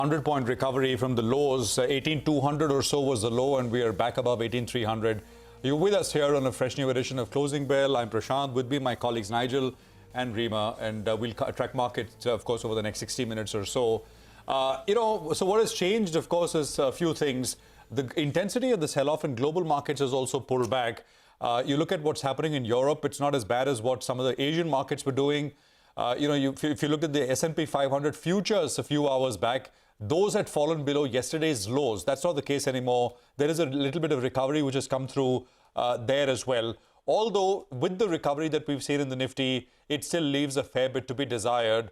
100-point recovery from the lows. 18,200 or so was the low, and we are back above 18,300. You're with us here on a fresh new edition of Closing Bell. I'm Prashant. With me, my colleagues Nigel and Rima, and we'll track markets, of course, over the next 60 minutes or so. So what has changed, of course, is a few things. The intensity of the sell-off in global markets has also pulled back. You look at what's happening in Europe, it's not as bad as what some of the Asian markets were doing. If you look at the S&P 500 futures a few hours back, those had fallen below yesterday's lows. That's not the case anymore. There is a little bit of recovery which has come through there as well. Although with the recovery that we've seen in the Nifty, it still leaves a fair bit to be desired.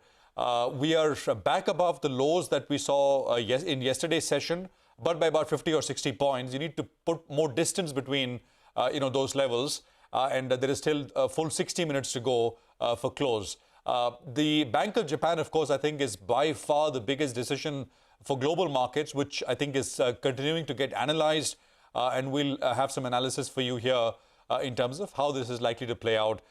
We are back above the lows that we saw in yesterday's session, but by about 50 or 60 points. You need to put more distance between those levels, and there is still a full 60 minutes to go for close. The Bank of Japan, of course, I think is by far the biggest decision for global markets, which I think is continuing to get analyzed, and we'll have some analysis for you here in terms of how this is likely to play out.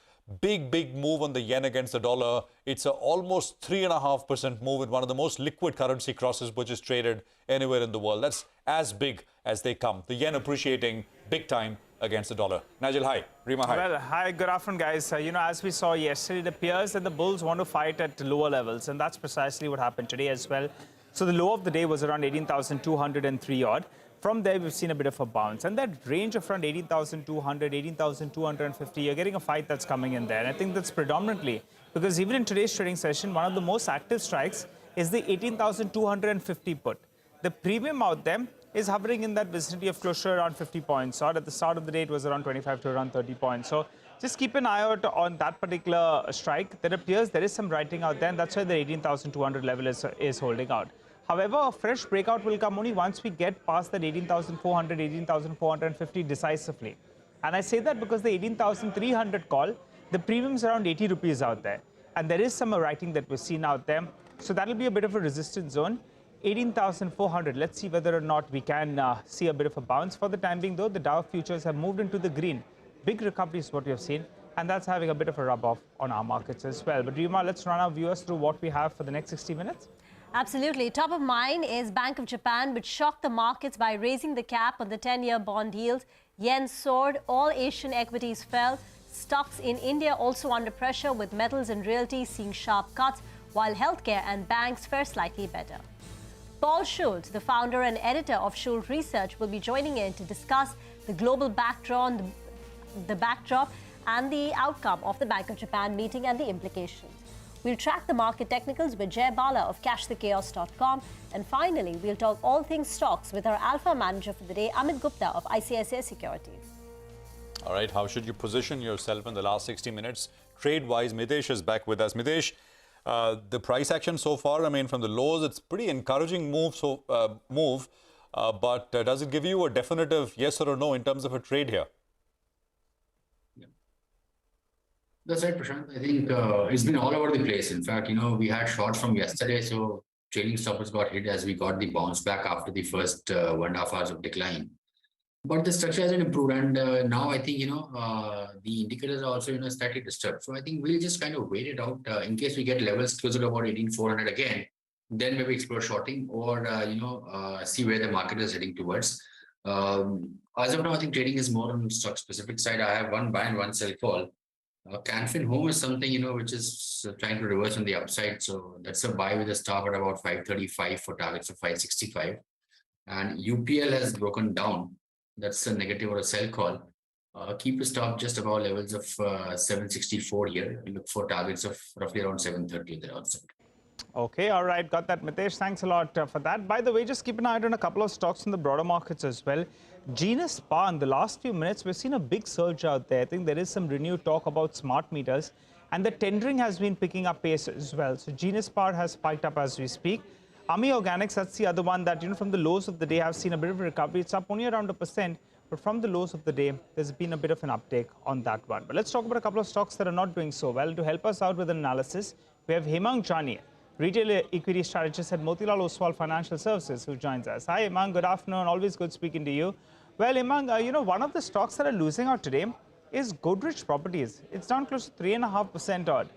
Big move on the yen against the dollar. It's a almost 3.5% move in one of the most liquid currency crosses which is traded anywhere in the world. That's as big as they come. The yen appreciating big time against the dollar. Nigel, hi. Rima, hi. Well, hi, good afternoon, guys. As we saw yesterday, it appears that the bulls want to fight at lower levels, and that's precisely what happened today as well. So the low of the day was around 18,203 odd. From there, we've seen a bit of a bounce. And that range of around 18,200, 18,250, you're getting a fight that's coming in there. And I think that's predominantly because even in today's trading session, one of the most active strikes is the 18,250 put. The premium out there is hovering in that vicinity of closer around 50 points. Or at the start of the day, it was around 25 to around 30 points. So just keep an eye out on that particular strike. There appears there is some writing out there, and that's why the 18,200 level is holding out. However, a fresh breakout will come only once we get past that 18,400, 18,450 decisively. And I say that because the 18,300 call, the premium is around 80 rupees out there. And there is some writing that we're seeing out there. So that'll be a bit of a resistance zone. 18,400. Let's see whether or not we can see a bit of a bounce. For the time being, though, the Dow futures have moved into the green. Big recovery is what we have seen. And that's having a bit of a rub-off on our markets as well. But Rima, let's run our viewers through what we have for the next 60 minutes. Absolutely. Top of mind is Bank of Japan, which shocked the markets by raising the cap on the 10-year bond yield. Yen soared. All Asian equities fell. Stocks in India also under pressure, with metals and realty seeing sharp cuts, while healthcare and banks fare slightly better. Paul Schultz, the founder and editor of Schultz Research, will be joining in to discuss the global backdrop and the outcome of the Bank of Japan meeting and the implications. We'll track the market technicals with Jay Bala of cashthechaos.com. And finally, we'll talk all things stocks with our alpha manager for the day, Amit Gupta of ICICI Securities. All right, how should you position yourself in the last 60 minutes? Trade-wise, Mitesh is back with us. Mitesh, the price action so far, I mean, from the lows, it's pretty encouraging move. But does it give you a definitive yes or no in terms of a trade here? That's right, Prashant. I think it's been all over the place. In fact, we had shorts from yesterday, so trailing stoppers got hit as we got the bounce back after the first 1.5 hours of decline. But the structure hasn't improved, and now I think the indicators are also slightly disturbed. So I think we'll just kind of wait it out in case we get levels closer to about 18,400 again. Then maybe explore shorting or see where the market is heading towards. As of now, I think trading is more on stock specific side. I have one buy and one sell call. Canfin Home is something, which is trying to reverse on the upside. So that's a buy with a stop at about 535 for targets of 565. And UPL has broken down. That's a negative or a sell call. Keep a stop just above levels of 764 here. And look for targets of roughly around 730 there also. Okay, all right. Got that, Mitesh. Thanks a lot for that. By the way, just keep an eye on a couple of stocks in the broader markets as well. Genus Power, in the last few minutes, we've seen a big surge out there. I think there is some renewed talk about smart meters, and the tendering has been picking up pace as well. So Genus Power has spiked up as we speak. Ami Organics, that's the other one that, from the lows of the day, have seen a bit of a recovery. It's up only around 1%, but from the lows of the day, there's been a bit of an uptake on that one. But let's talk about a couple of stocks that are not doing so well. To help us out with an analysis, we have Hemang Jani, retail equity strategist at Motilal Oswal Financial Services, who joins us. Hi, Hemang. Good afternoon. Always good speaking to you. Well, Hemang, one of the stocks that are losing out today is Godrej Properties. It's down close to 3.5% odd.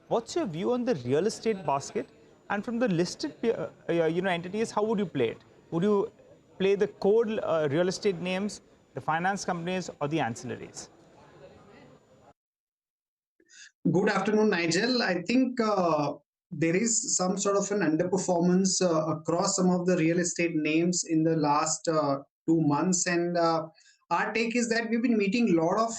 What's your view on the real estate basket? And from the listed entities, how would you play it? Would you play the core real estate names, the finance companies, or the ancillaries? Good afternoon, Nigel. I think there is some sort of an underperformance across some of the real estate names in the last 2 months. And our take is that we've been meeting a lot of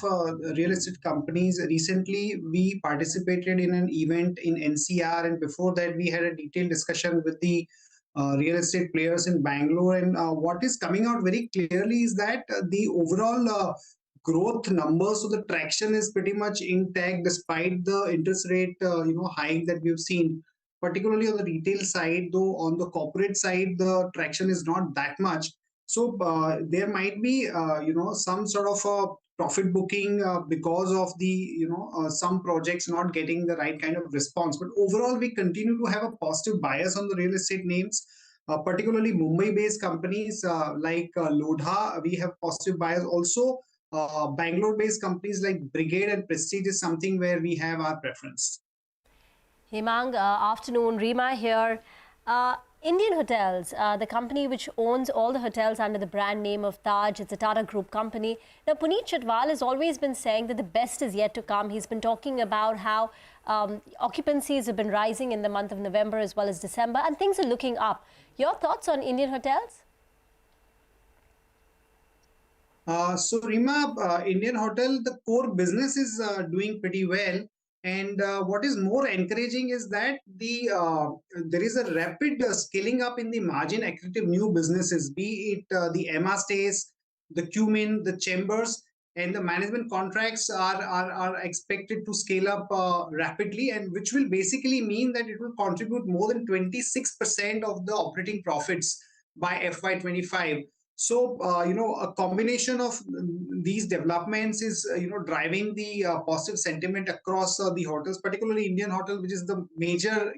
real estate companies. Recently, we participated in an event in NCR, and before that, we had a detailed discussion with the real estate players in Bangalore. And what is coming out very clearly is that the overall growth numbers, so the traction is pretty much intact despite the interest rate hike that we've seen, particularly on the retail side. Though on the corporate side the traction is not that much, so there might be some sort of a profit booking because of the some projects not getting the right kind of response. But overall we continue to have a positive bias on the real estate names, particularly Mumbai based companies like Lodha. We have positive bias also. Bangalore-based companies like Brigade and Prestige is something where we have our preference. Hemang, afternoon. Rima here. Indian Hotels, the company which owns all the hotels under the brand name of Taj, it's a Tata Group company. Now, Puneet Chhatwal has always been saying that the best is yet to come. He's been talking about how occupancies have been rising in the month of November as well as December, and things are looking up. Your thoughts on Indian Hotels? So Rima, Indian Hotel, the core business is doing pretty well. And what is more encouraging is that there is a rapid scaling up in the margin accretive new businesses, be it the Emma Stays, the Qmin, the Chambers, and the management contracts are expected to scale up rapidly, and which will basically mean that it will contribute more than 26% of the operating profits by FY25. So, a combination of these developments is, driving the positive sentiment across the hotels, particularly Indian Hotel, which is the major,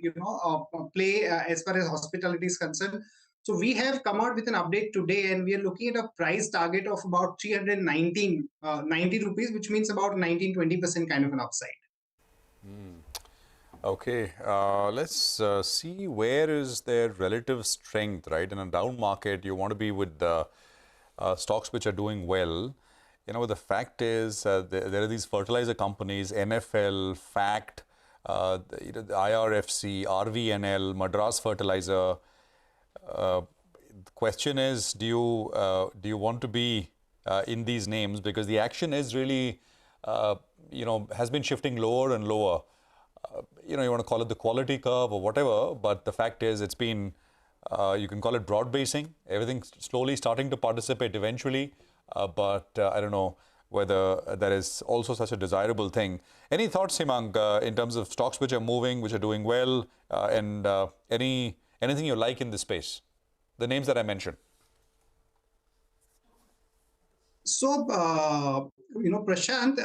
play as far as hospitality is concerned. So we have come out with an update today, and we are looking at a price target of about 90 rupees, which means about 19-20% kind of an upside. Okay, let's see where is their relative strength, right? In a down market, you want to be with the stocks which are doing well. The fact is there are these fertilizer companies, NFL, FACT, the IRFC, RVNL, Madras Fertilizer. The question is, do you want to be in these names? Because the action is really, has been shifting lower and lower. You want to call it the quality curve or whatever, but the fact is it's been, you can call it broad basing, everything slowly starting to participate eventually, but I don't know whether that is also such a desirable thing. Any thoughts, Hemang, in terms of stocks which are moving, which are doing well, and anything you like in this space? The names that I mentioned. So, Prashant,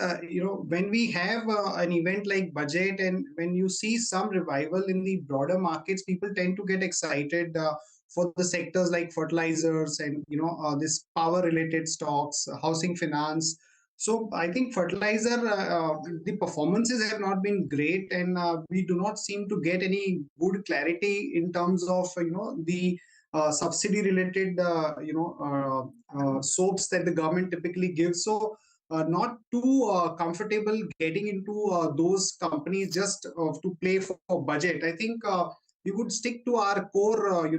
when we have an event like budget, and when you see some revival in the broader markets, people tend to get excited for the sectors like fertilizers and, this power related stocks, housing finance. So I think fertilizer, the performances have not been great, and we do not seem to get any good clarity in terms of, the subsidy related soaps that the government typically gives. So not too comfortable getting into those companies just to play for budget. I think we would stick to our core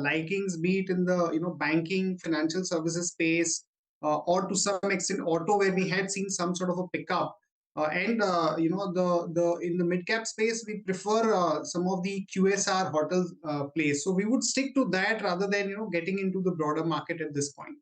likings, be it in the banking, financial services space, or to some extent auto, where we had seen some sort of a pickup. And the in the mid cap space, we prefer some of the QSR hotel plays. So we would stick to that rather than getting into the broader market at this point.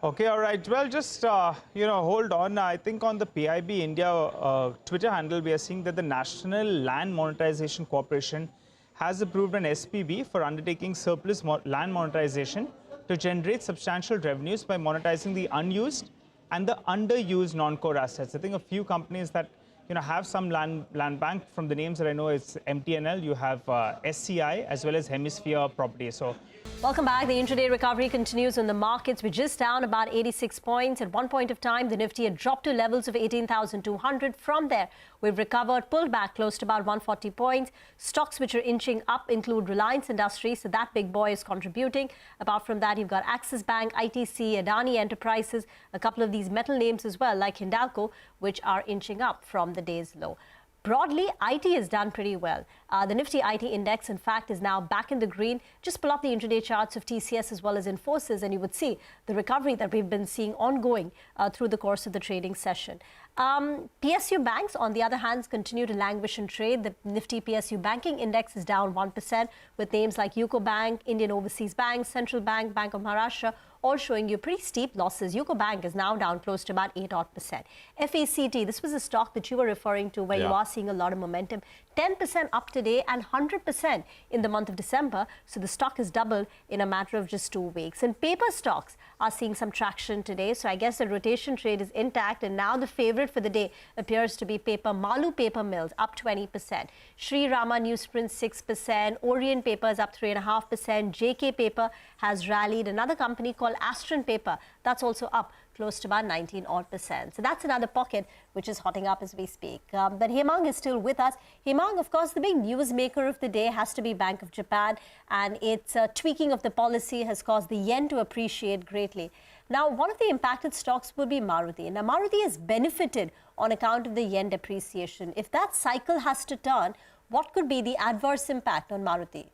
Okay, all right. Well, just hold on. I think on the PIB India Twitter handle, we are seeing that the National Land Monetization Corporation has approved an SPV for undertaking surplus land monetization to generate substantial revenues by monetizing the unused and the underused non-core assets. I think a few companies that have some land bank, from the names that I know, it's MTNL, you have SCI, as well as Hemisphere Property. So Welcome back. The intraday recovery continues on the markets. We're just down about 86 points. At one point of time, the Nifty had dropped to levels of 18,200. From there, we've recovered, pulled back close to about 140 points. Stocks which are inching up include Reliance Industries, so that big boy is contributing. Apart from that, you've got Axis Bank, ITC, Adani Enterprises, a couple of these metal names as well, like Hindalco, which are inching up from the day's low. Broadly, IT has done pretty well. The Nifty IT index, in fact, is now back in the green. Just pull up the intraday charts of TCS as well as Infosys, and you would see the recovery that we've been seeing ongoing through the course of the trading session. PSU banks, on the other hand, continue to languish in trade. The Nifty PSU banking index is down 1%, with names like UCO Bank, Indian Overseas Bank, Central Bank, Bank of Maharashtra, all showing you pretty steep losses. UCO Bank is now down close to about 8%. FACT, this was a stock that you were referring to where you are seeing a lot of momentum. 10% up today and 100% in the month of December. So the stock has doubled in a matter of just 2 weeks. And paper stocks are seeing some traction today. So I guess the rotation trade is intact. And now the favorite for the day appears to be paper. Malu Paper Mills up 20%. Sri Rama Newsprint 6%. Orient Paper is up 3.5%. JK Paper has rallied. Another company called Astron Paper, that's also up close to about 19%. So that's another pocket which is hotting up as we speak. But Hemang is still with us. Hemang, of course, the big news maker of the day has to be Bank of Japan, and its tweaking of the policy has caused the yen to appreciate greatly. Now, one of the impacted stocks would be Maruti. Now, Maruti has benefited on account of the yen depreciation. If that cycle has to turn, what could be the adverse impact on Maruti?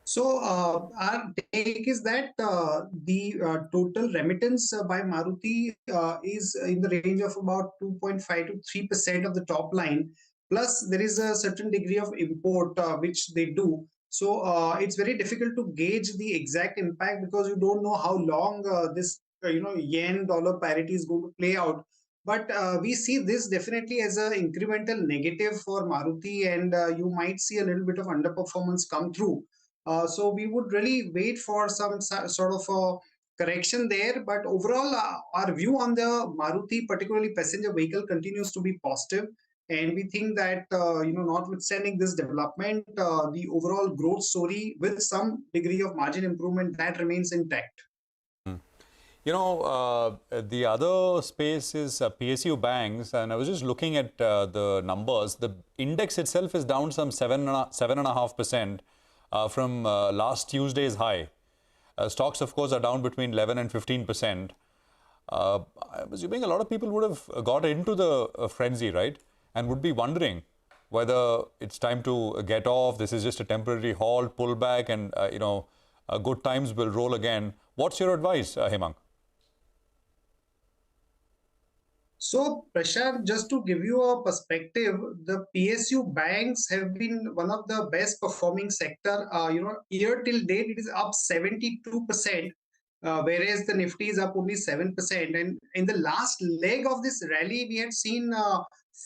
So our take is that the total remittance by Maruti is in the range of about 2.5 to 3% of the top line. Plus, there is a certain degree of import which they do. So it's very difficult to gauge the exact impact because you don't know how long this yen dollar parity is going to play out. But we see this definitely as an incremental negative for Maruti, and you might see a little bit of underperformance come through. So we would really wait for some sort of a correction there. But overall, our view on the Maruti, particularly passenger vehicle, continues to be positive. And we think that, notwithstanding this development, the overall growth story with some degree of margin improvement, that remains intact. The other space is PSU banks, and I was just looking at the numbers. The index itself is down some 7.5%. From last Tuesday's high. Stocks, of course, are down between 11 and 15%. I'm assuming a lot of people would have got into the frenzy, right? And would be wondering whether it's time to get off. This is just a temporary halt, pullback, and, good times will roll again. What's your advice, Hemang? So, Prashant, just to give you a perspective, the PSU banks have been one of the best performing sector. Year till date, it is up 72%, whereas the Nifty is up only 7%. And in the last leg of this rally, we had seen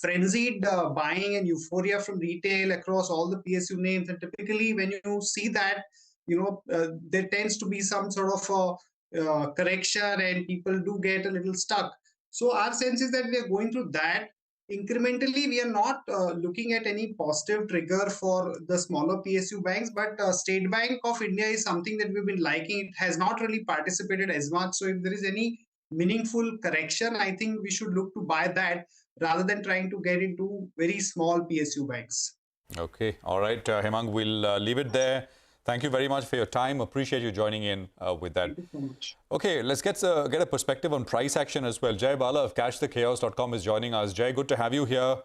frenzied buying and euphoria from retail across all the PSU names. And typically, when you see that, there tends to be some sort of a correction, and people do get a little stuck. So our sense is that we are going through that. Incrementally, we are not looking at any positive trigger for the smaller PSU banks, but State Bank of India is something that we've been liking. It has not really participated as much. So if there is any meaningful correction, I think we should look to buy that rather than trying to get into very small PSU banks. Okay. All right, Hemang, we'll leave it there. Thank you very much for your time. Appreciate you joining in with that. Thank you so much. Okay, let's get a perspective on price action as well. Jay Bala of cashthechaos.com is joining us. Jay, good to have you here.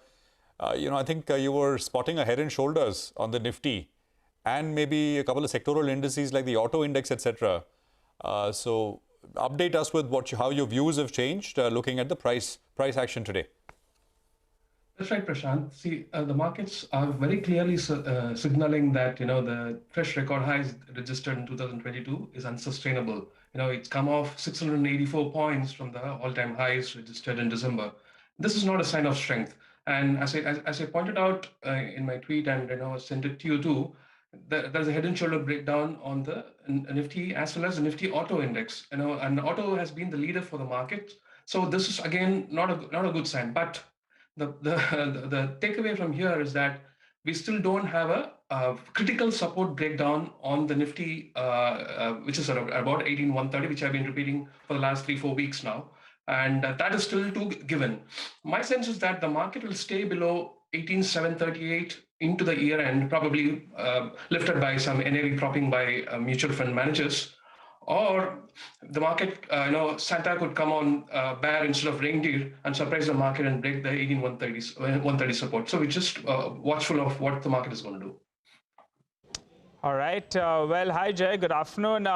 I think you were spotting a head and shoulders on the Nifty and maybe a couple of sectoral indices like the auto index, etc. So update us with how your views have changed looking at the price action today. That's right, Prashant. See, the markets are very clearly signaling that, the fresh record highs registered in 2022 is unsustainable. It's come off 684 points from the all-time highs registered in December. This is not a sign of strength. And as I pointed out in my tweet and sent it to you too, there's a head and shoulder breakdown on the Nifty as well as the Nifty auto index. And auto has been the leader for the market. So this is again not a good sign. But the takeaway from here is that we still don't have a critical support breakdown on the Nifty, which is about 18,130, which I've been repeating for the last 3-4 weeks now. And that is still to given. My sense is that the market will stay below 18,738 into the year end, probably lifted by some NAV propping by mutual fund managers. Or the market, Santa could come on bear instead of reindeer and surprise the market and break the 130 support. So we're just watchful of what the market is going to do. All right. Well, hi, Jay. Good afternoon.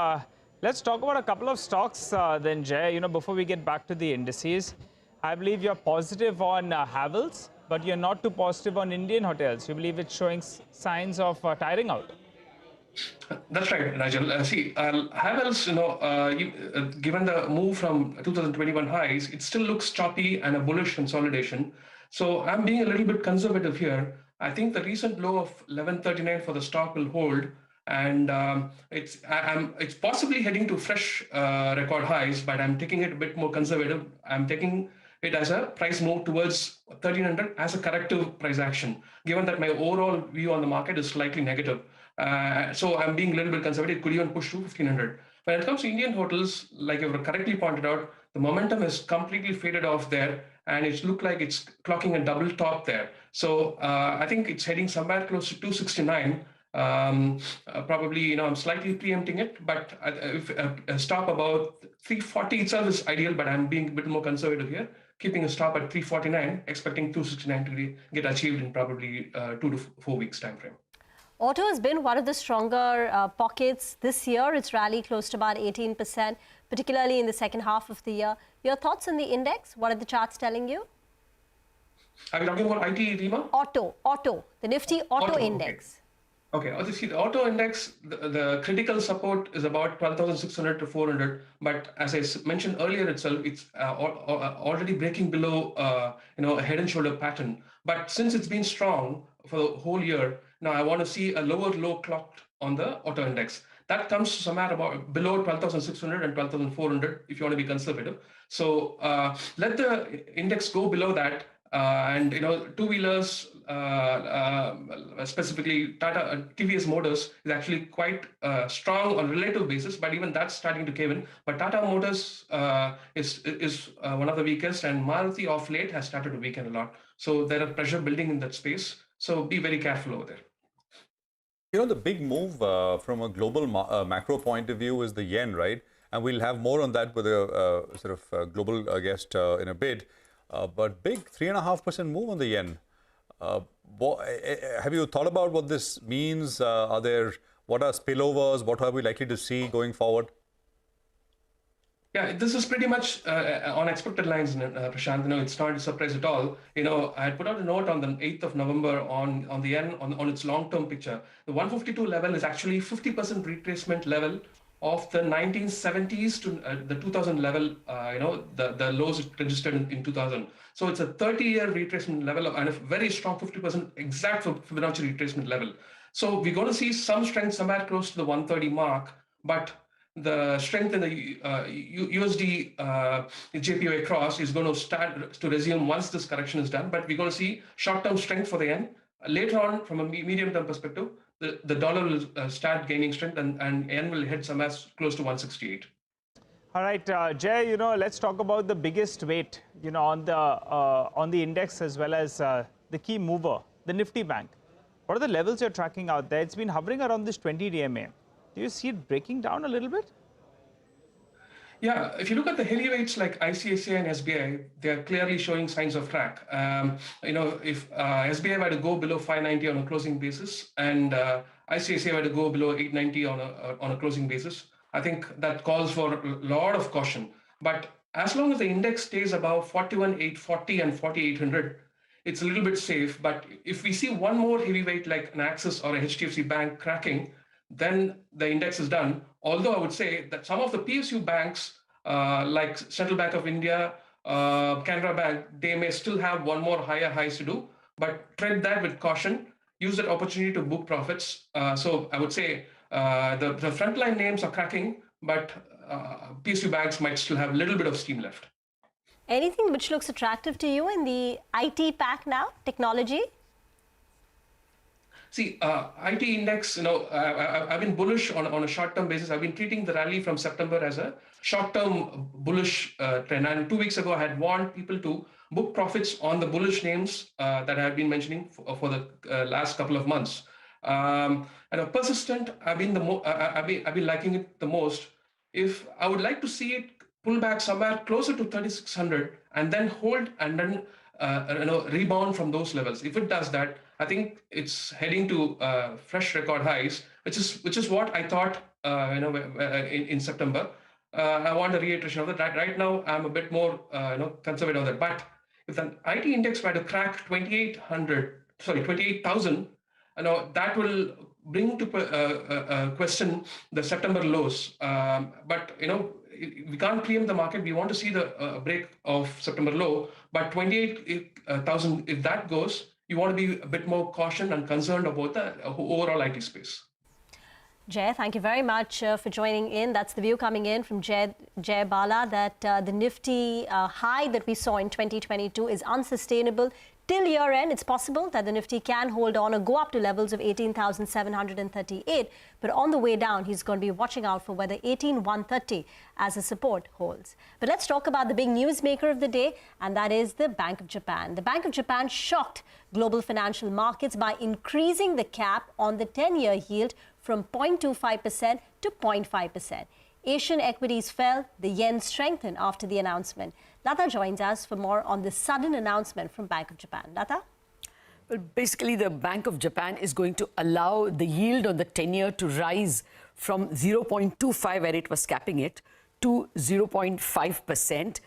Let's talk about a couple of stocks then, Jay. Before we get back to the indices, I believe you're positive on Havells, but you're not too positive on Indian hotels. You believe it's showing signs of tiring out. That's right, Nigel. Havells, given the move from 2021 highs, it still looks choppy and a bullish consolidation. So I'm being a little bit conservative here. I think the recent low of 1139 for the stock will hold, and it's possibly heading to fresh record highs, but I'm taking it a bit more conservative. I'm taking it as a price move towards 1300 as a corrective price action, given that my overall view on the market is slightly negative. So I'm being a little bit conservative. It could even push to 1500. When it comes to Indian hotels, like you correctly pointed out, the momentum has completely faded off there, and it looked like it's clocking a double top there. So I think it's heading somewhere close to 269. Probably, I'm slightly preempting it, but if a stop about 340 itself is ideal, but I'm being a bit more conservative here, keeping a stop at 349, expecting 269 to get achieved in probably 2 to 4 weeks time frame. Auto has been one of the stronger pockets this year. It's rallied close to about 18%, particularly in the second half of the year. Your thoughts on the index? What are the charts telling you? Are we talking about IT, Rima? Auto, the Nifty Auto Index. Okay, see the auto index, the critical support is about 12,600 to 400. But as I mentioned earlier itself, it's already breaking below, a head and shoulder pattern. But since it's been strong for the whole year, now I want to see a lower low clocked on the auto index. That comes somewhere about below 12,600 and 12,400 if you want to be conservative. So let the index go below that. And two-wheelers, specifically Tata TVS Motors is actually quite strong on a relative basis, but even that's starting to cave in. But Tata Motors is one of the weakest, and Maruti of late has started to weaken a lot. So there are pressure building in that space. So be very careful over there. The big move from a global macro point of view is the yen, right? And we'll have more on that with a sort of global guest in a bit. But big 3.5% move on the yen. Have you thought about what this means? What are spillovers? What are we likely to see going forward? Yeah, this is pretty much on expected lines, Prashant. It's not a surprise at all. I had put out a note on the 8th of November on the yen on its long-term picture. The 152 level is actually 50% retracement level of the 1970s to the 2000 level, the lows registered in 2000. So it's a 30-year retracement level and a very strong 50% exact Fibonacci retracement level. So we're going to see some strength somewhere close to the 130 mark, but the strength in the USD JPY cross is going to start to resume once this correction is done. But we're going to see short-term strength for the yen. Later on, from a medium-term perspective, the dollar will start gaining strength, and yen will head somewhere close to 168. All right, Jay, let's talk about the biggest weight, on the index as well as the key mover, the Nifty Bank. What are the levels you're tracking out there? It's been hovering around this 20 DMA. Do you see it breaking down a little bit? Yeah, if you look at the heavyweights like ICICI and SBI, they are clearly showing signs of crack. If SBI were to go below 590 on a closing basis and ICICI were to go below 890 on a closing basis, I think that calls for a lot of caution. But as long as the index stays above 41,840 and 4,800, it's a little bit safe. But if we see one more heavyweight like an Axis or a HDFC Bank cracking, then the index is done. Although I would say that some of the PSU banks, like Central Bank of India, Canara Bank, they may still have one more higher highs to do, but tread that with caution, use that opportunity to book profits. So I would say the frontline names are cracking, but PSU banks might still have a little bit of steam left. Anything which looks attractive to you in the IT pack now, technology? See, IT index, I've been bullish on a short-term basis. I've been treating the rally from September as a short-term bullish trend. And 2 weeks ago, I had warned people to book profits on the bullish names that I have been mentioning for the last couple of months. And a persistent, I've been liking it the most. If I would like to see it pull back somewhere closer to 3600 and then hold and then rebound from those levels. If it does that, I think it's heading to fresh record highs, which is what I thought in September. I want a reiteration of that. Right now, I'm a bit more conservative on that. But if the IT index were to crack 28,000, that will bring to question the September lows. But we can't preempt the market. We want to see the break of September low. But 28,000, if that goes, you want to be a bit more caution and concerned about the overall IT space. Jay, thank you very much for joining in. That's the view coming in from Jay Bala, that the Nifty high that we saw in 2022 is unsustainable. Till year end, it's possible that the Nifty can hold on or go up to levels of 18,738. But on the way down, he's going to be watching out for whether 18,130 as a support holds. But let's talk about the big newsmaker of the day, and that is the Bank of Japan. The Bank of Japan shocked global financial markets by increasing the cap on the 10-year yield from 0.25% to 0.5%. Asian equities fell, the yen strengthened after the announcement. Lata joins us for more on this sudden announcement from Bank of Japan. Lata? Well, basically, the Bank of Japan is going to allow the yield on the 10-year to rise from 0.25, where it was capping it, to 0.5%.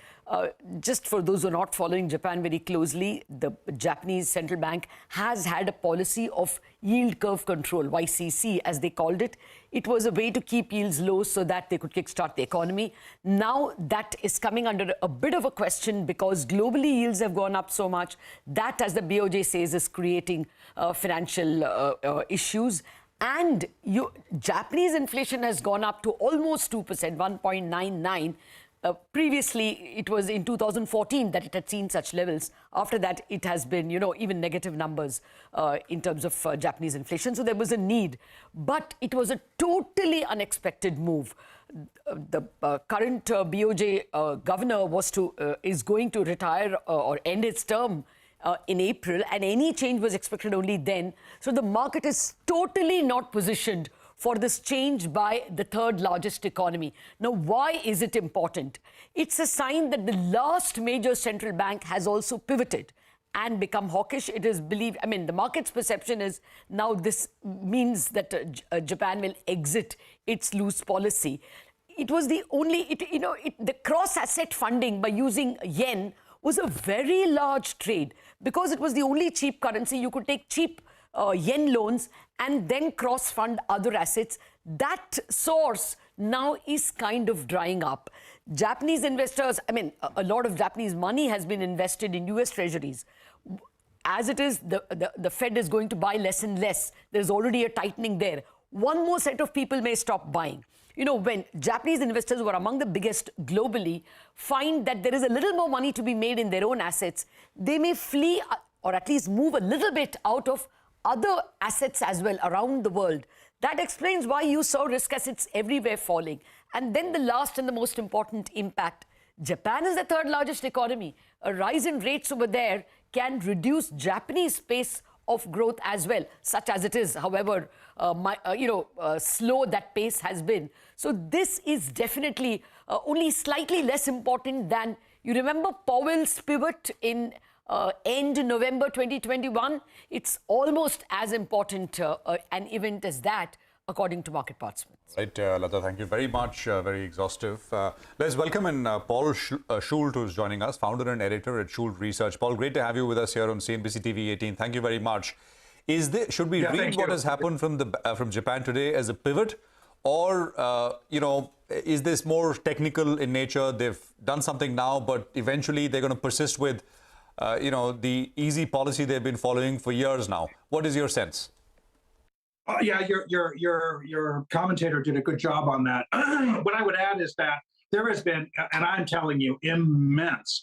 Just for those who are not following Japan very closely, the Japanese central bank has had a policy of yield curve control, YCC as they called it. It was a way to keep yields low so that they could kickstart the economy. Now that is coming under a bit of a question because globally yields have gone up so much. That, as the BOJ says, is creating financial issues. And Japanese inflation has gone up to almost 2%, 1.99. Previously, it was in 2014 that it had seen such levels. After that, it has been, even negative numbers in terms of Japanese inflation. So there was a need. But it was a totally unexpected move. The current BOJ governor is going to retire or end its term in April, and any change was expected only then. So the market is totally not positioned for this change by the third largest economy. Now, why is it important? It's a sign that the last major central bank has also pivoted and become hawkish. It is believed, the market's perception is now this means that Japan will exit its loose policy. It was the only, the cross-asset funding by using yen was a very large trade because it was the only cheap currency. You could take cheap yen loans and then cross-fund other assets. That source now is kind of drying up. Japanese investors, a lot of Japanese money has been invested in US treasuries. As it is, the Fed is going to buy less and less. There's already a tightening there. One more set of people may stop buying. When Japanese investors, who are among the biggest globally, find that there is a little more money to be made in their own assets, they may flee or at least move a little bit out of other assets as well around the world. That explains why you saw risk assets everywhere falling. And then the last and the most important impact. Japan is the third largest economy. A rise in rates over there can reduce Japanese pace of growth as well, such as it is, however, slow that pace has been. So this is definitely only slightly less important than, you remember Powell's pivot in end November 2021? It's almost as important an event as that, according to market participants. Right, Lata, thank you very much. Very exhaustive. Let's welcome in Paul Schult, who's joining us, founder and editor at Schult Research. Paul, great to have you with us here on CNBC-TV18. Thank you very much. Should we read what has happened from Japan today as a pivot, or is this more technical in nature? They've done something now, but eventually they're going to persist with the easy policy they've been following for years now. What is your sense? Yeah, your commentator did a good job on that. What I would add is that there has been, and I'm telling you, immense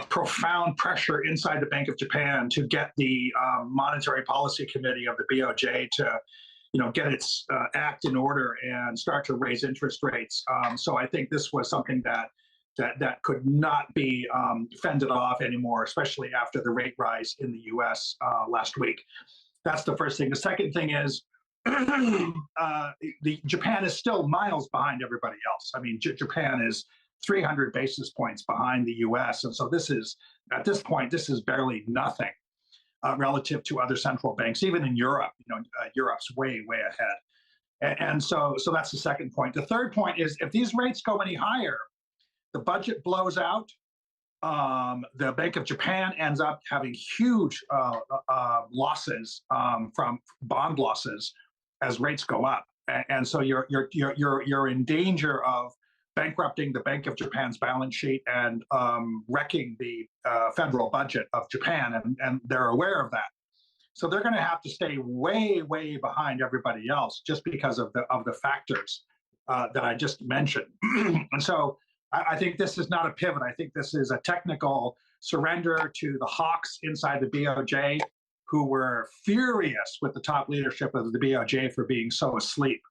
profound pressure inside the Bank of Japan to get the Monetary Policy Committee of the BOJ to, get its act in order and start to raise interest rates. So I think this was something that could not be fended off anymore, especially after the rate rise in the U.S. Last week. That's the first thing. The second thing is Japan is still miles behind everybody else. I mean, Japan is 300 basis points behind the U.S. And so this is, at this point, this is barely nothing relative to other central banks. Even in Europe, Europe's way, way ahead. And so that's the second point. The third point is if these rates go any higher, the budget blows out. The Bank of Japan ends up having huge losses from bond losses as rates go up, and so you're in danger of bankrupting the Bank of Japan's balance sheet and wrecking the federal budget of Japan, and they're aware of that. So they're going to have to stay way, way behind everybody else just because of the factors that I just mentioned. And so I think this is not a pivot. I think this is a technical surrender to the hawks inside the BOJ, who were furious with the top leadership of the BOJ for being so asleep.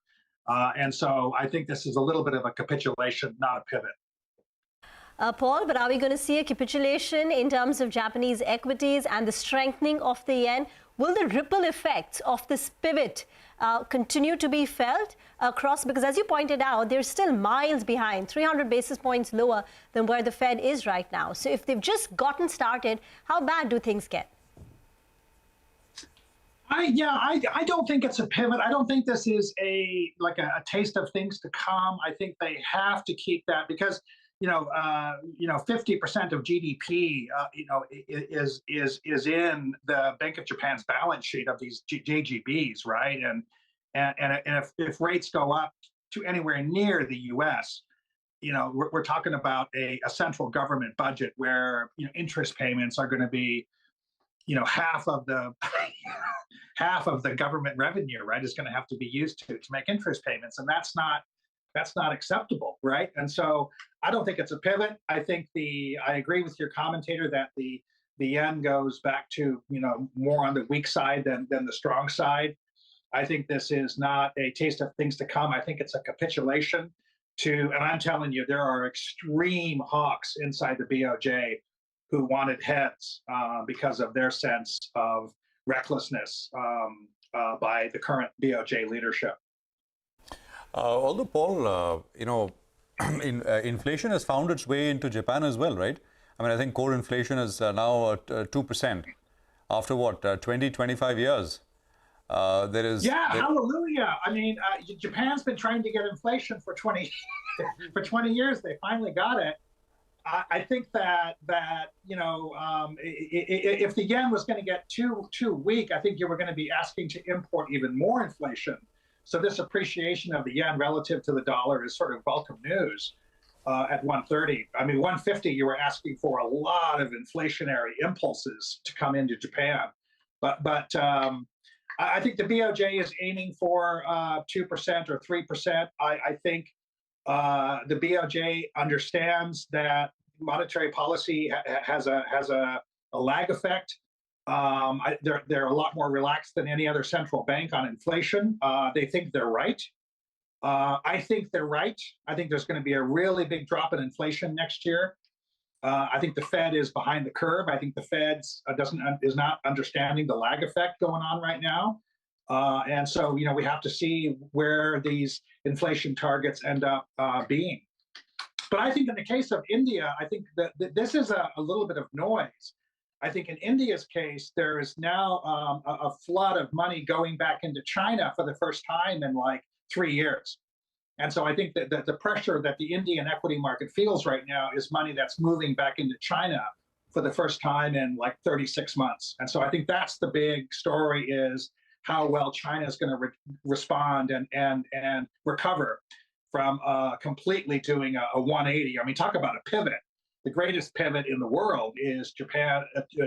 And so I think this is a little bit of a capitulation, not a pivot. Paul, but are we going to see a capitulation in terms of Japanese equities and the strengthening of the yen? Will the ripple effects of this pivot continue to be felt across? Because as you pointed out, they're still miles behind, 300 basis points lower than where the Fed is right now. So if they've just gotten started, how bad do things get? I don't think it's a pivot. I don't think this is a taste of things to come. I think they have to keep that because 50% of GDP, is in the Bank of Japan's balance sheet of these JGBs, right? And if rates go up to anywhere near the U.S., we're talking about a central government budget where interest payments are going to be, half of the government revenue, right, is going to have to be used to make interest payments, and that's not acceptable, right? And so I don't think it's a pivot. I think I agree with your commentator that the yen goes back to more on the weak side than the strong side. I think this is not a taste of things to come. I think it's a capitulation and I'm telling you, there are extreme hawks inside the BOJ who wanted heads because of their sense of recklessness by the current BOJ leadership. Although, Paul, inflation has found its way into Japan as well, right? I mean, I think core inflation is now at 2% after what, 20, 25 years. Hallelujah. I mean, Japan's been trying to get inflation for 20 years. They finally got it. I think that if the yen was going to get too weak, I think you were going to be asking to import even more inflation. So this appreciation of the yen relative to the dollar is sort of welcome news at 130. I mean, 150, you were asking for a lot of inflationary impulses to come into Japan. But I think the BOJ is aiming for 2% or 3%. I think the BOJ understands that monetary policy has a lag effect. They're a lot more relaxed than any other central bank on inflation. They think they're right. I think they're right. I think there's going to be a really big drop in inflation next year. I think the Fed is behind the curve. I think the Fed is not understanding the lag effect going on right now. And so, we have to see where these inflation targets end up being. But I think in the case of India, I think that this is a little bit of noise. I think in India's case, there is now a flood of money going back into China for the first time in like 3 years. And so I think that the pressure that the Indian equity market feels right now is money that's moving back into China for the first time in like 36 months. And so I think that's the big story, is how well China is going to respond and recover from completely doing a 180. I mean, talk about a pivot. The greatest pivot in the world is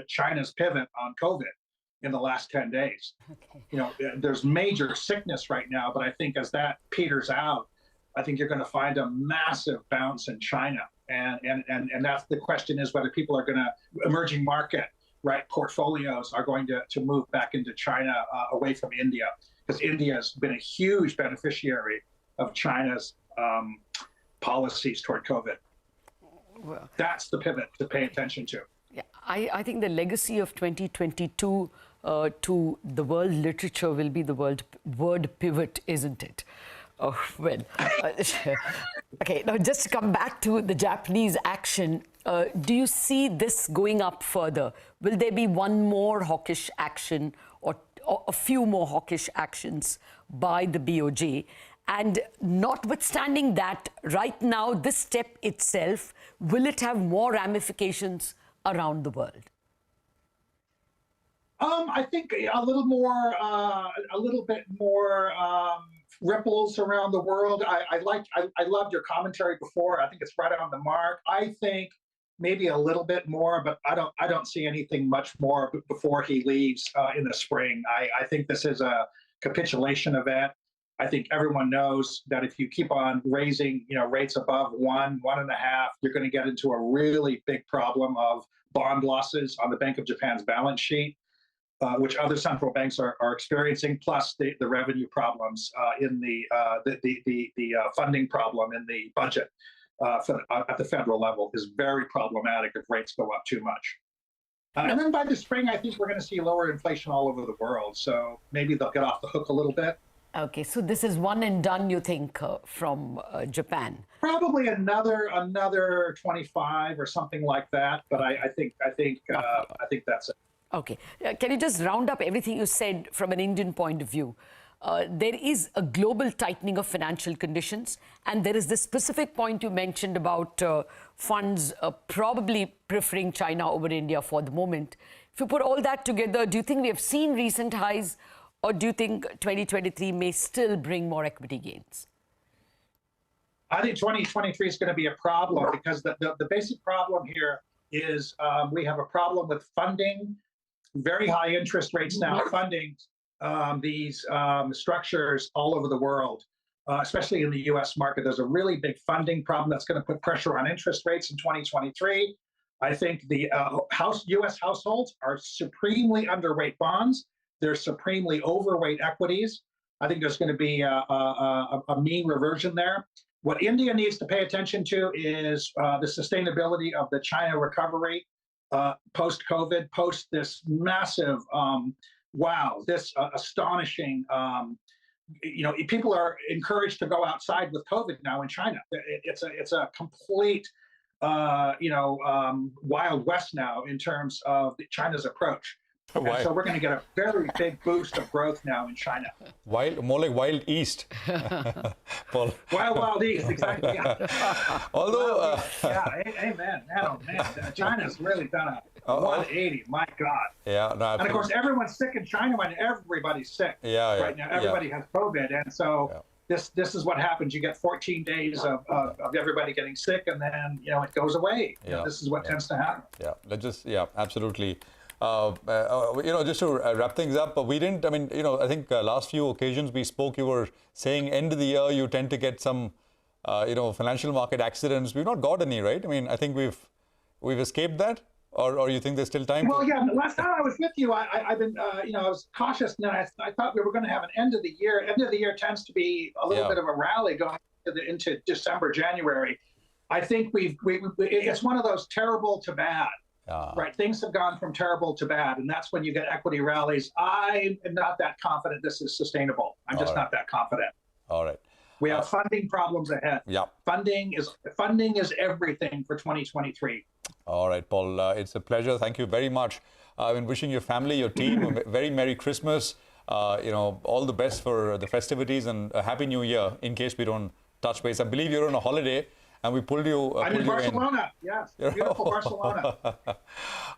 China's pivot on COVID in the last 10 days. Okay. There's major sickness right now, but I think as that peters out, I think you're going to find a massive bounce in China. And that's the question, is whether people are going to, emerging market, right, portfolios are going to move back into China away from India, because India has been a huge beneficiary of China's policies toward COVID. Well, that's the pivot to pay attention to. Yeah, I think the legacy of 2022 to the world literature will be the word pivot, isn't it? Oh, well, okay, now just to come back to the Japanese action, do you see this going up further? Will there be one more hawkish action or a few more hawkish actions by the BOJ? And notwithstanding that, right now, this step itself, will it have more ramifications around the world? I think a little bit more ripples around the world. I loved your commentary before. I think it's right on the mark. I think maybe a little bit more, but I don't see anything much more before he leaves in the spring. I think this is a capitulation event. I think everyone knows that if you keep on raising, rates above 1.5, you're going to get into a really big problem of bond losses on the Bank of Japan's balance sheet, which other central banks are experiencing, plus the revenue problems in the funding problem in the budget at the federal level is very problematic if rates go up too much. And then by the spring, I think we're going to see lower inflation all over the world. So maybe they'll get off the hook a little bit. Okay, so this is one and done, you think, from Japan? Probably another 25 or something like that. But I think that's it. Okay, can you just round up everything you said from an Indian point of view? There is a global tightening of financial conditions, and there is this specific point you mentioned about funds probably preferring China over India for the moment. If you put all that together, do you think we have seen recent highs, or do you think 2023 may still bring more equity gains? I think 2023 is going to be a problem, because the basic problem here is we have a problem with funding, very high interest rates now, funding these structures all over the world, especially in the US market. There's a really big funding problem that's going to put pressure on interest rates in 2023. I think the US households are supremely underweight bonds. They're supremely overweight equities. I think there's going to be a mean reversion there. What India needs to pay attention to is the sustainability of the China recovery post-COVID, post this massive, this astonishing, people are encouraged to go outside with COVID now in China. It's a complete, Wild West now in terms of China's approach. And so we're going to get a very big boost of growth now in China. More like Wild East. Paul. Wild East, exactly. Yeah. Although, amen. Oh, man, China's really done a 180. My God. Yeah, no, and of course, everyone's sick in China when everybody's sick. Right now, everybody has COVID, and so this is what happens. You get 14 days of everybody getting sick, and then it goes away. This is what tends to happen. Absolutely. Just to wrap things up, we didn't, I think last few occasions we spoke, you were saying end of the year you tend to get some, financial market accidents. We've not got any, right? I think we've escaped that, or you think there's still time? Well, last time I was with you, I've been, I was cautious, and then I thought we were going to have an end of the year. End of the year tends to be a little bit of a rally going into December, January. I think it's one of those terrible to bad. Right, things have gone from terrible to bad, and that's when you get equity rallies. I am not that confident this is sustainable. I'm just not that confident. All right. We have funding problems ahead. Funding is everything for 2023. All right, Paul. It's a pleasure. Thank you very much. I've been wishing your family, your team, a very Merry Christmas. All the best for the festivities, and a Happy New Year. In case we don't touch base, I believe you're on a holiday. And we pulled you. I'm in Barcelona. Yes, beautiful Barcelona.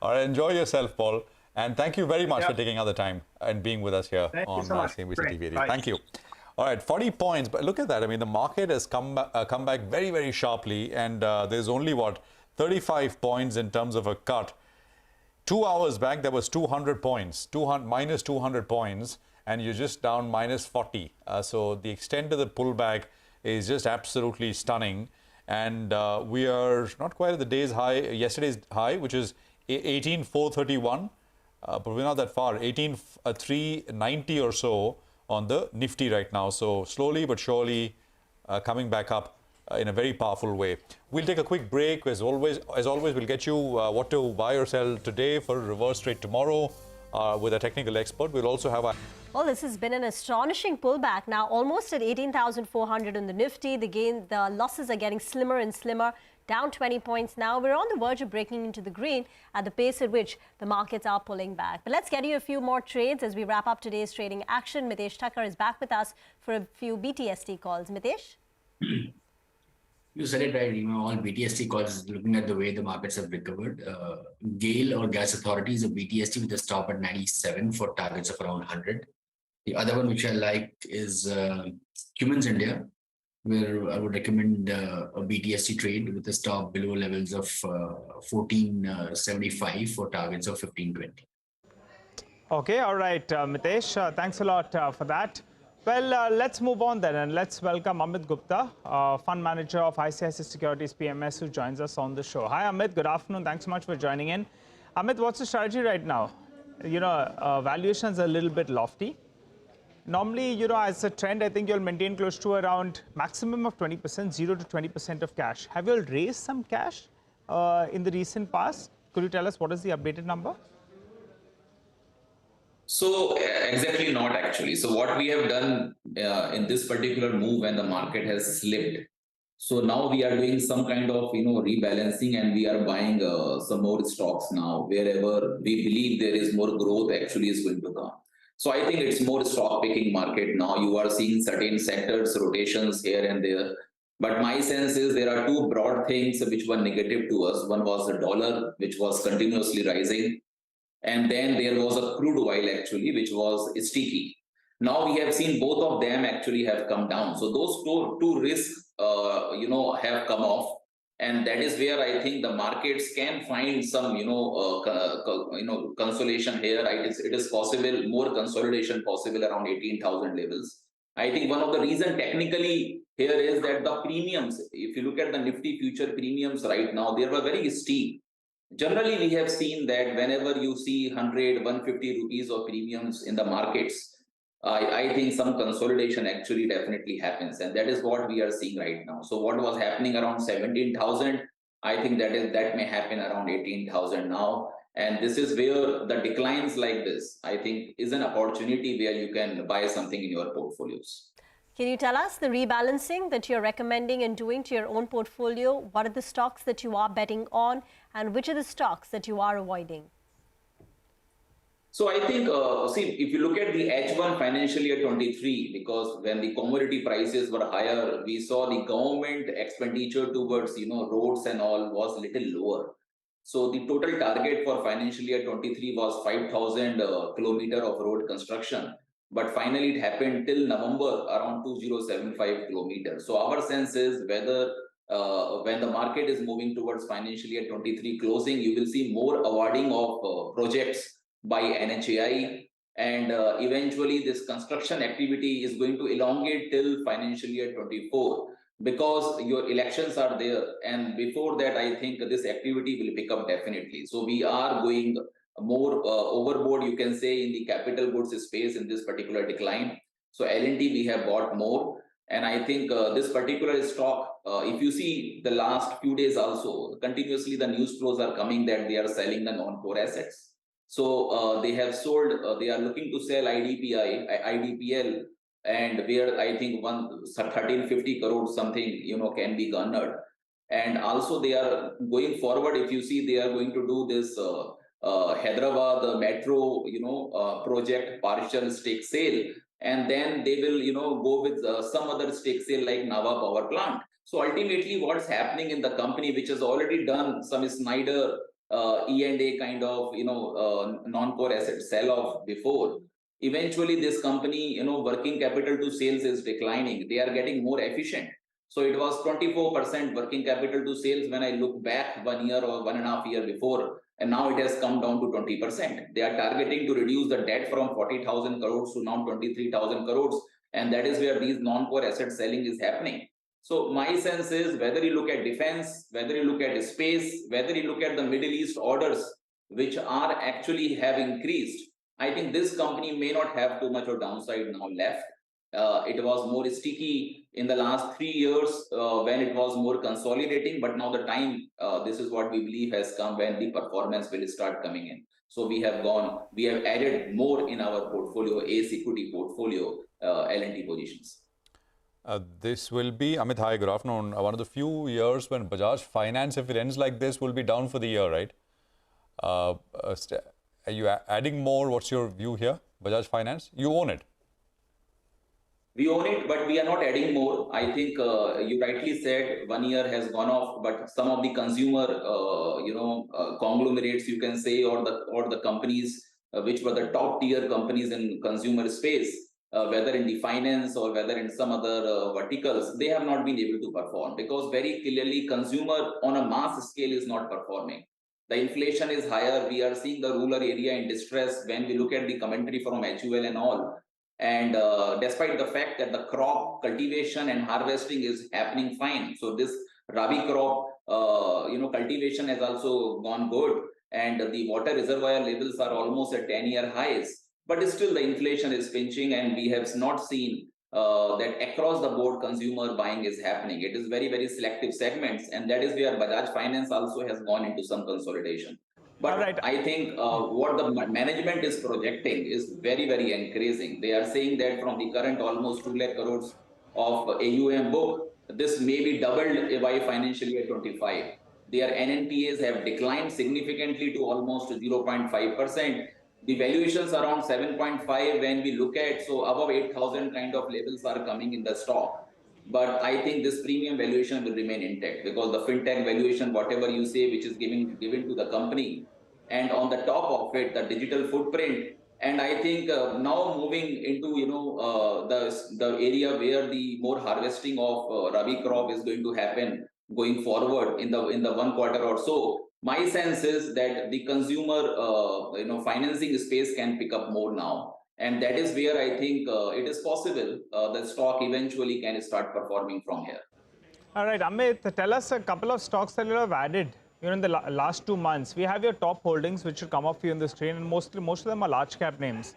All right, enjoy yourself, Paul, and thank you very much for taking out the time and being with us here on CNBC-TV18. Thank you. All right, 40 points, but look at that. The market has come back very, very sharply, and there's only 35 points in terms of a cut. 2 hours back, there was 200 points, minus 200 points, and you're just down minus 40. So the extent of the pullback is just absolutely stunning. And we are not quite at the day's high, yesterday's high, which is 18,431. But we're not that far, 18,390 or so on the Nifty right now. So slowly but surely coming back up in a very powerful way. We'll take a quick break. As always, we'll get you what to buy or sell today for a reverse trade tomorrow with a technical expert. We'll also have a... Well, this has been an astonishing pullback. Now, almost at 18,400 in the Nifty. The losses are getting slimmer and slimmer. Down 20 points now. We're on the verge of breaking into the green at the pace at which the markets are pulling back. But let's get you a few more trades as we wrap up today's trading action. Mitesh Thakkar is back with us for a few BTST calls. Mitesh? You said it right, all BTST calls, looking at the way the markets have recovered. GAIL or Gas Authority is a BTST with a stop at 97 for targets of around 100. The other one which I like is Cummins India, where I would recommend a BTST trade with a stop below levels of 1475 for targets of 1520. Okay, all right, Mitesh, thanks a lot for that. Well, let's move on then, and let's welcome Amit Gupta, fund manager of ICICI Securities PMS, who joins us on the show. Hi, Amit. Good afternoon. Thanks so much for joining in. Amit, what's the strategy right now? Valuations are a little bit lofty. Normally, as a trend, I think you'll maintain close to around maximum of 20%, 0 to 20% of cash. Have you all raised some cash in the recent past? Could you tell us what is the updated number? So exactly not actually. So what we have done in this particular move when the market has slipped. So now we are doing some kind of rebalancing, and we are buying some more stocks now wherever we believe there is more growth actually is going to come. So I think it's more stock picking market now. You are seeing certain sectors rotations here and there. But my sense is there are two broad things which were negative to us. One was the dollar, which was continuously rising. And then there was a crude oil actually, which was sticky. Now we have seen both of them actually have come down. So those two risks, have come off. And that is where I think the markets can find some, consolation here. It is possible, more consolidation possible around 18,000 levels. I think one of the reasons technically here is that the premiums, if you look at the Nifty future premiums right now, they were very steep. Generally, we have seen that whenever you see 100, 150 rupees of premiums in the markets, I think some consolidation actually definitely happens, and that is what we are seeing right now. So what was happening around 17,000, I think that may happen around 18,000 now. And this is where the declines like this, I think, is an opportunity where you can buy something in your portfolios. Can you tell us the rebalancing that you're recommending and doing to your own portfolio? What are the stocks that you are betting on, and which are the stocks that you are avoiding? So I think, if you look at the H1 financial year 23, because when the commodity prices were higher, we saw the government expenditure towards, roads and all was little lower. So the total target for financial year 23 was 5,000 kilometer of road construction. But finally, it happened till November around 2,075 kilometers. So our sense is whether when the market is moving towards financial year 23 closing, you will see more awarding of projects by NHAI, and eventually this construction activity is going to elongate till financial year 24 because your elections are there, and before that I think this activity will pick up definitely. So we are going more overboard, you can say, in the capital goods space in this particular decline. So L&T we have bought more, and I think this particular stock, if you see the last few days also, continuously the news flows are coming that they are selling the non-core assets. So they have sold, they are looking to sell IDPL, and where I think 1350 crores something, can be garnered. And also they are going forward, if you see, they are going to do this Hyderabad metro, project partial stake sale. And then they will, go with some other stake sale like Nava power plant. So ultimately what's happening in the company, which has already done some Snyder E&A kind of, non-core asset sell-off before. Eventually, this company, working capital to sales is declining. They are getting more efficient. So it was 24% working capital to sales when I look back 1 year or 1.5 years before, and now it has come down to 20%. They are targeting to reduce the debt from 40,000 crores to now 23,000 crores, and that is where these non-core asset selling is happening. So my sense is whether you look at defense, whether you look at space, whether you look at the Middle East orders, which are actually have increased, I think this company may not have too much of downside now left. It was more sticky in the last 3 years when it was more consolidating, but now the time, this is what we believe has come when the performance will start coming in. So we have added more in our portfolio, ACE equity portfolio, L&T positions. This will be, Amit, hi, good afternoon. One of the few years when Bajaj Finance, if it ends like this, will be down for the year, right? Are you adding more? What's your view here? Bajaj Finance, you own it. We own it, but we are not adding more. I think you rightly said 1 year has gone off, but some of the consumer, conglomerates, you can say, or the companies which were the top tier companies in consumer space, whether in the finance or whether in some other verticals, they have not been able to perform because very clearly consumer on a mass scale is not performing. The inflation is higher. We are seeing the rural area in distress when we look at the commentary from HUL and all. And despite the fact that the crop cultivation and harvesting is happening fine, so this Rabi crop, cultivation has also gone good, and the water reservoir levels are almost at 10-year highs. But still, the inflation is pinching, and we have not seen that across the board consumer buying is happening. It is very, very selective segments, and that is where Bajaj Finance also has gone into some consolidation. But right. I think what the management is projecting is very, very encouraging. They are saying that from the current almost 2 lakh crores of AUM book, this may be doubled by financial year 25. Their NNPAs have declined significantly to almost 0.5%. The valuations around 7.5 when we look at, so above 8,000 kind of levels are coming in the stock. But I think this premium valuation will remain intact because the fintech valuation, whatever you say, which is given to the company, and on the top of it, the digital footprint. And I think now moving into the area where the more harvesting of Rabi crop is going to happen going forward in the 1 quarter or so. My sense is that the consumer financing space can pick up more now. And that is where I think it is possible the stock eventually can start performing from here. All right, Amit, tell us a couple of stocks that you have added in the last 2 months. We have your top holdings, which will come up for you on the screen, and most of them are large cap names.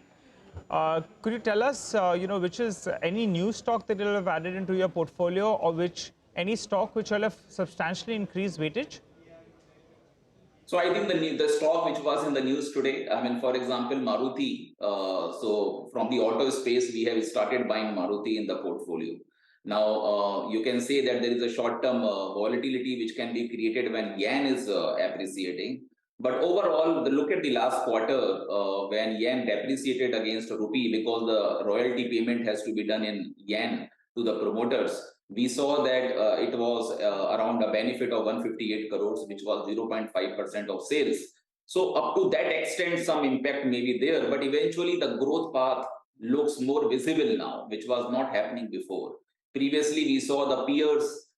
Could you tell us, which is any new stock that you have added into your portfolio, or any stock which will have substantially increased weightage? So I think the stock which was in the news today, I mean, for example, Maruti. So from the auto space, we have started buying Maruti in the portfolio. Now, you can say that there is a short-term volatility which can be created when yen is appreciating. But overall, look at the last quarter when yen depreciated against rupee because the royalty payment has to be done in yen to the promoters. We saw that it was around a benefit of 158 crores, which was 0.5% of sales. So up to that extent, some impact may be there, but eventually the growth path looks more visible now, which was not happening before. Previously, we saw the peers,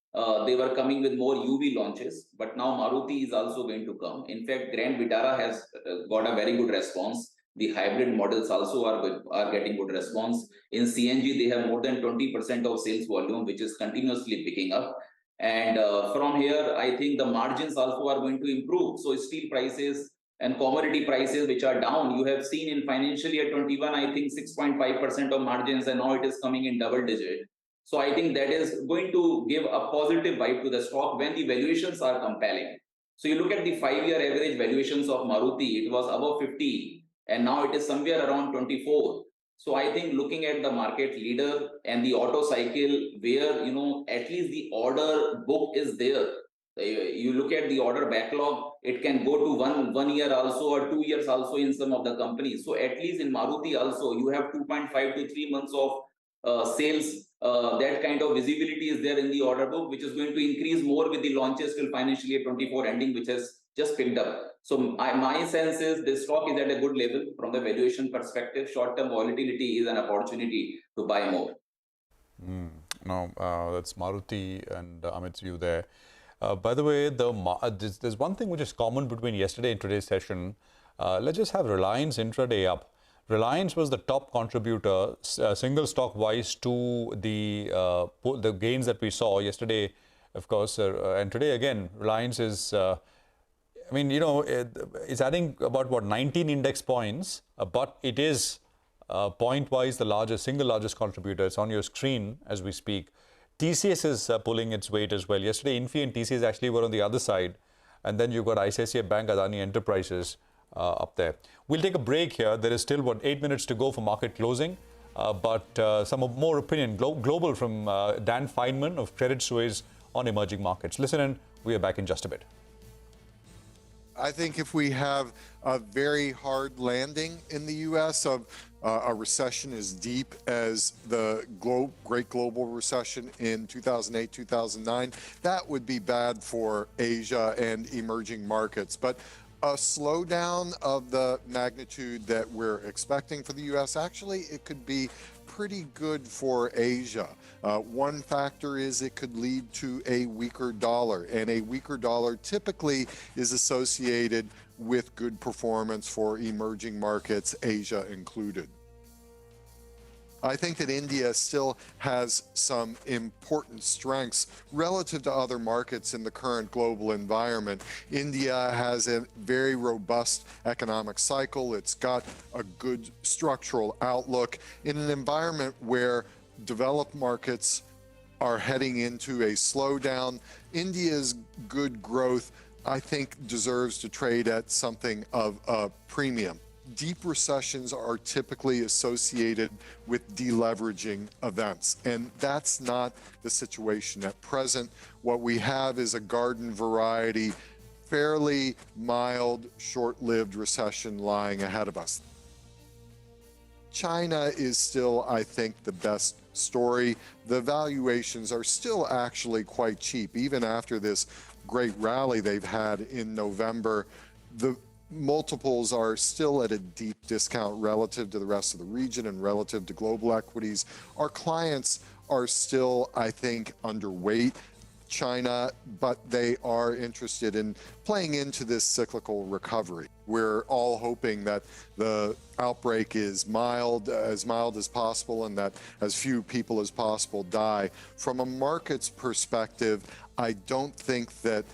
they were coming with more UV launches, but now Maruti is also going to come. In fact, Grand Vitara has got a very good response. The hybrid models also are getting good response. In CNG, they have more than 20% of sales volume, which is continuously picking up. And from here, I think the margins also are going to improve. So steel prices and commodity prices, which are down, you have seen in financial year 21, I think 6.5% of margins, and now it is coming in double digit. So I think that is going to give a positive vibe to the stock when the valuations are compelling. So you look at the 5-year average valuations of Maruti, it was above 50. And now it is somewhere around 24. So I think looking at the market leader and the auto cycle where, at least the order book is there. You look at the order backlog, it can go to one year also or 2 years also in some of the companies. So at least in Maruti also, you have 2.5 to 3 months of sales. That kind of visibility is there in the order book, which is going to increase more with the launches till financial year 24 ending, which has just picked up. So my sense is this stock is at a good level from the valuation perspective. Short-term volatility is an opportunity to buy more. No, that's Maruti and Amit's view there. By the way, there's one thing which is common between yesterday and today's session. Let's just have Reliance intraday up. Reliance was the top contributor, single stock wise, to the gains that we saw yesterday, of course, and today again. Reliance is, I mean, you know, it's adding about what 19 index points, but it is point wise the single largest contributor. It's on your screen as we speak. TCS is pulling its weight as well. Yesterday, Infi and TCS actually were on the other side, and then you've got ICICI Bank, Adani Enterprises up there. We'll take a break here. There is still, 8 minutes to go for market closing. But some more opinion, global from Dan Feynman of Credit Suisse on emerging markets. Listen in. We are back in just a bit. I think if we have a very hard landing in the U.S., a recession as deep as the great global recession in 2008, 2009, that would be bad for Asia and emerging markets. But a slowdown of the magnitude that we're expecting for the U.S., actually, it could be pretty good for Asia. One factor is it could lead to a weaker dollar, and a weaker dollar typically is associated with good performance for emerging markets, Asia included. I think that India still has some important strengths relative to other markets in the current global environment. India has a very robust economic cycle. It's got a good structural outlook in an environment where developed markets are heading into a slowdown. India's good growth, I think, deserves to trade at something of a premium. Deep recessions are typically associated with deleveraging events, and that's not the situation at present. What we have is a garden variety, fairly mild, short-lived recession lying ahead of us. China is still, I think, the best story. The valuations are still actually quite cheap. Even after this great rally they've had in November, the multiples are still at a deep discount relative to the rest of the region and relative to global equities. Our clients are still, I think, underweight China, but they are interested in playing into this cyclical recovery. We're all hoping that the outbreak is mild as possible, and that as few people as possible die. From a markets perspective, I don't think that.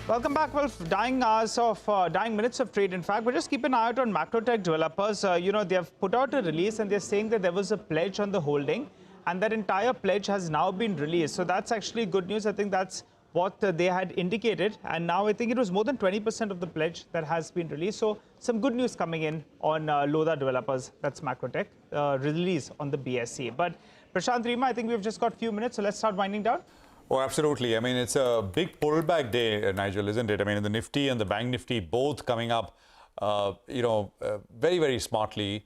Welcome back. Well, dying minutes of trade, in fact. But just keep an eye out on macro tech developers. You know, they have put out a release and they're saying that there was a pledge on the holding, and that entire pledge has now been released. So that's actually good news. I think that's what they had indicated. And now I think it was more than 20% of the pledge that has been released. So some good news coming in on Lodha developers. That's macro tech release on the BSE. But Prashant, Rima, I think we've just got a few minutes. So let's start winding down. Oh, absolutely. I mean, it's a big pullback day, Nigel, isn't it? I mean, the Nifty and the Bank Nifty both coming up, very, very smartly.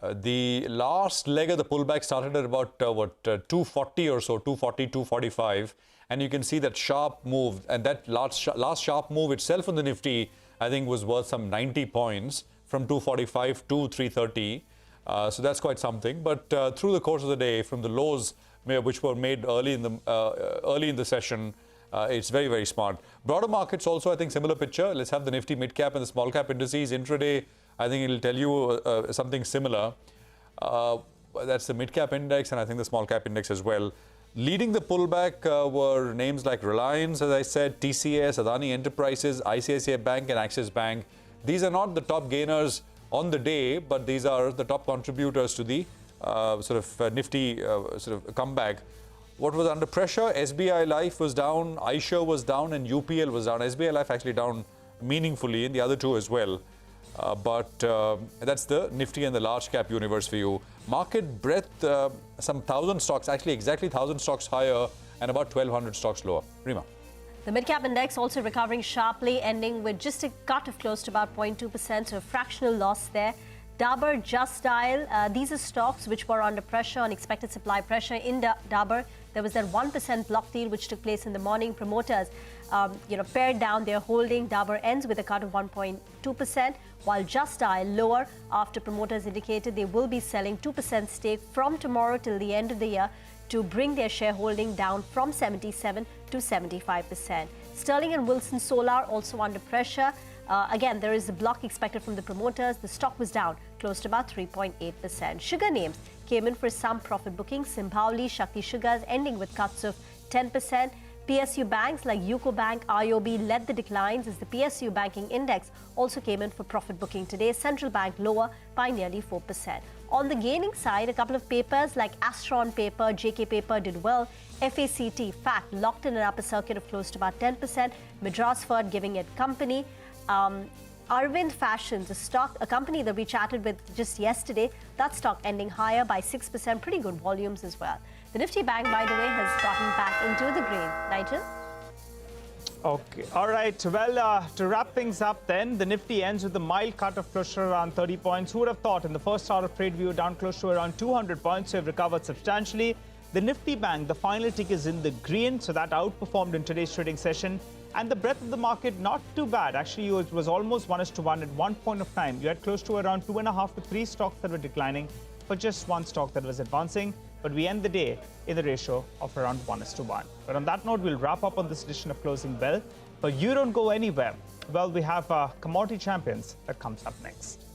The last leg of the pullback started at about, 240 or so, 240, 245. And you can see that sharp move. And that last sharp move itself on the Nifty, I think, was worth some 90 points from 245 to 330. So that's quite something. But through the course of the day, from the lows, which were made early in the session, it's very, very smart. Broader markets also, I think, similar picture. Let's have the Nifty mid-cap and the small-cap indices. Intraday, I think it'll tell you something similar. That's the mid-cap index, and I think the small-cap index as well. Leading the pullback were names like Reliance, as I said, TCS, Adani Enterprises, ICICI Bank, and Axis Bank. These are not the top gainers on the day, but these are the top contributors to the Nifty comeback. What was under pressure? SBI Life was down, iShares was down, and UPL was down. SBI Life actually down meaningfully, and the other two as well. But that's the Nifty and the large cap universe for you. Market breadth, some 1,000 stocks, actually exactly 1,000 stocks higher and about 1,200 stocks lower. Rima. The mid-cap index also recovering sharply, ending with just a cut of close to about 0.2%, so a fractional loss there. Dabur, Just Dial, these are stocks which were under pressure on expected supply pressure. In Dabur, there was that 1% block deal which took place in the morning. Promoters, pared down their holding. Dabur ends with a cut of 1.2%, while Just Dial lower after promoters indicated they will be selling 2% stake from tomorrow till the end of the year to bring their shareholding down from 77 to 75%. Sterling and Wilson Solar also under pressure. Again, there is a block expected from the promoters. The stock was down close to about 3.8%. Sugar names came in for some profit booking. Simbhaoli, Shakti Sugars ending with cuts of 10%. PSU banks like UCO Bank, IOB led the declines as the PSU banking index also came in for profit booking today. Central Bank lower by nearly 4%. On the gaining side, a couple of papers like Astron Paper, JK Paper did well. FACT, FACT, locked in an upper circuit of close to about 10%. Madras Ford giving it company. Arvind Fashions, a company that we chatted with just yesterday, that stock ending higher by 6%, pretty good volumes as well. The Nifty Bank, by the way, has gotten back into the green. Nigel? Okay. All right. Well, to wrap things up then, the Nifty ends with a mild cut of close to around 30 points. Who would have thought in the first hour of trade we were down close to around 200 points, so we've recovered substantially. The Nifty Bank, the final tick is in the green, so that outperformed in today's trading session. And the breadth of the market, not too bad. Actually, it was almost 1:1 at one point of time. You had close to around 2.5 to 3 stocks that were declining for just one stock that was advancing. But we end the day in the ratio of around 1:1. But on that note, we'll wrap up on this edition of Closing Bell. But you don't go anywhere. Well, we have Commodity Champions that comes up next.